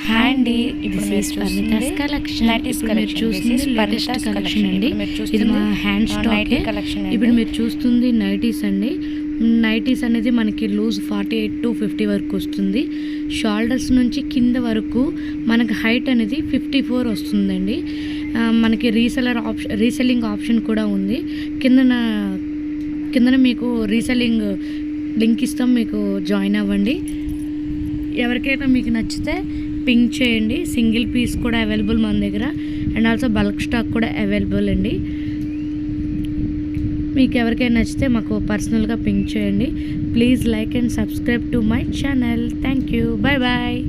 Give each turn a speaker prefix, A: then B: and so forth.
A: Hi అండి,
B: ఇది పర్ణితాస్ collection. ఇప్పుడు మీరు చూస్తుంది లేటెస్ట్ కలెక్షన్ అండి. ఇది మా హ్యాండ్ స్టాక్ కలెక్షన్. ఇప్పుడు మీరు చూస్తుంది నైటీస్ అండి. నైటీస్ అనేది మనకి లూజ్ 48 to 50 వరకు వస్తుంది. షోల్డర్స్ నుంచి కింద వరకు మనకి హైట్ అనేది 54 వస్తుందండి. మనకి రీసెల్లింగ్ ఆప్షన్ కూడా ఉంది. కిందన మీకు రీసెల్లింగ్ లింక్ ఇస్తాం, మీకు జాయిన్ అవ్వండి. ఎవరికైనా మీకు నచ్చితే పింక్ చేయండి. సింగిల్ పీస్ కూడా అవైలబుల్ మన దగ్గర, అండ్ ఆల్సో బల్క్ స్టాక్ కూడా అవైలబుల్ అండి. మీకు ఎవరికైనా నచ్చితే మాకు పర్సనల్గా పింక్ చేయండి. Please like and subscribe to my channel. Thank you. Bye bye.